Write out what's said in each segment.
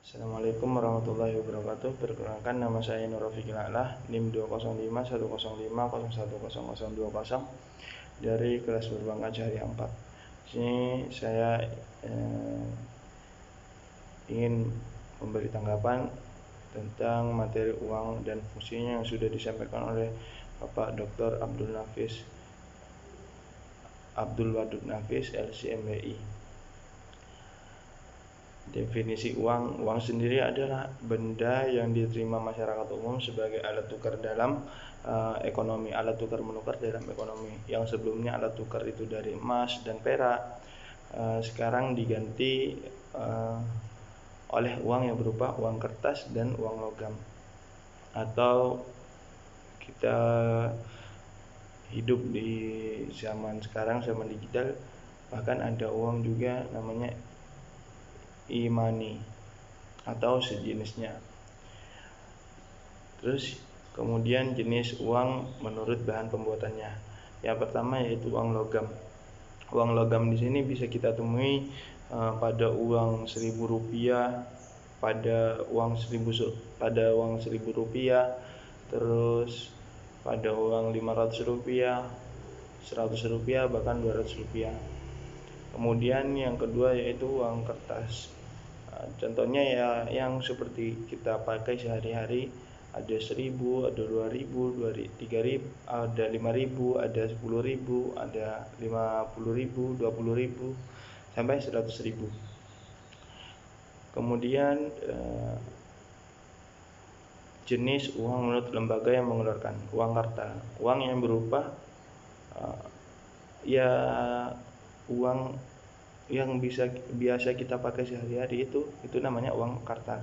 Assalamualaikum warahmatullahi wabarakatuh. Perkenalkan, nama saya Nur Rafiqil A'la, NIM 2051050010020 dari kelas Berbangga Jahariah 4. Di sini saya ingin memberi tanggapan tentang materi uang dan fungsinya yang sudah disampaikan oleh Bapak Dr. Abdul Wadud Nafis, LCMWI. Definisi uang sendiri adalah benda yang diterima masyarakat umum sebagai alat tukar dalam ekonomi, alat tukar menukar dalam ekonomi. Yang sebelumnya alat tukar itu dari emas dan perak, sekarang diganti oleh uang yang berupa uang kertas dan uang logam. Atau kita hidup di zaman sekarang, zaman digital, bahkan ada uang juga namanya e-money atau sejenisnya. Terus kemudian jenis uang menurut bahan pembuatannya. Yang pertama yaitu uang logam. Uang logam di sini bisa kita temui pada uang Rp1.000, pada uang Rp1.000, terus pada uang Rp500, Rp100, bahkan Rp200. Kemudian yang kedua yaitu uang kertas. Contohnya ya yang seperti kita pakai sehari-hari, ada 1.000, ada 2.000, 3.000, ada 5.000, ada 10.000, ada 50.000, 20.000, sampai 100.000. Kemudian jenis uang menurut lembaga yang mengeluarkan. Uang kartal, uang yang berupa uang yang biasa kita pakai sehari-hari, itu namanya uang kartal.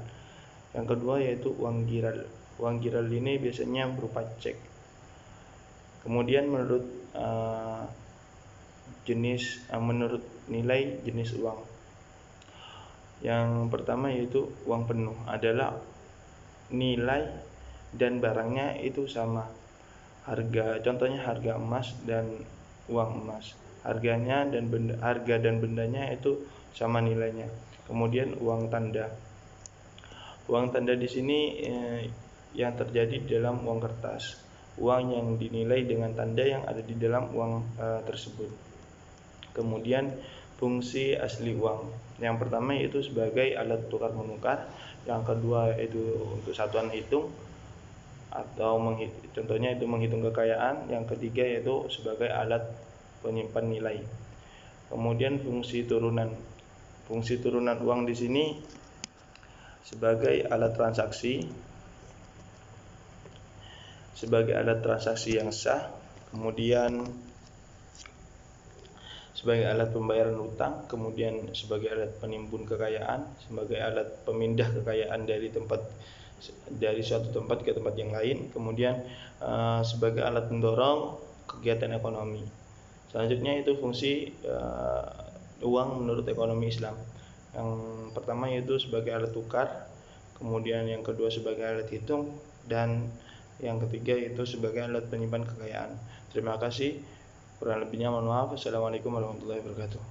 Yang kedua yaitu uang giral. Uang giral ini biasanya berupa cek. Kemudian menurut nilai jenis uang. Yang pertama yaitu uang penuh, adalah nilai dan barangnya itu sama. Contohnya harga emas dan uang emas. Harga dan bendanya itu sama nilainya. Kemudian uang tanda. Uang tanda di sini yang terjadi dalam uang kertas. Uang yang dinilai dengan tanda yang ada di dalam uang tersebut. Kemudian fungsi asli uang. Yang pertama yaitu sebagai alat tukar menukar. Yang kedua itu untuk satuan hitung, atau contohnya itu menghitung kekayaan. Yang ketiga yaitu sebagai alat penyimpan nilai. Kemudian fungsi turunan. Fungsi turunan uang di sini sebagai alat transaksi yang sah, kemudian sebagai alat pembayaran utang, kemudian sebagai alat penimbun kekayaan, sebagai alat pemindah kekayaan dari suatu tempat ke tempat yang lain, kemudian sebagai alat pendorong kegiatan ekonomi. Selanjutnya itu fungsi uang menurut ekonomi Islam. Yang pertama yaitu sebagai alat tukar, kemudian yang kedua sebagai alat hitung, dan yang ketiga yaitu sebagai alat penyimpan kekayaan. Terima kasih. Kurang lebihnya mohon maaf. Assalamualaikum warahmatullahi wabarakatuh.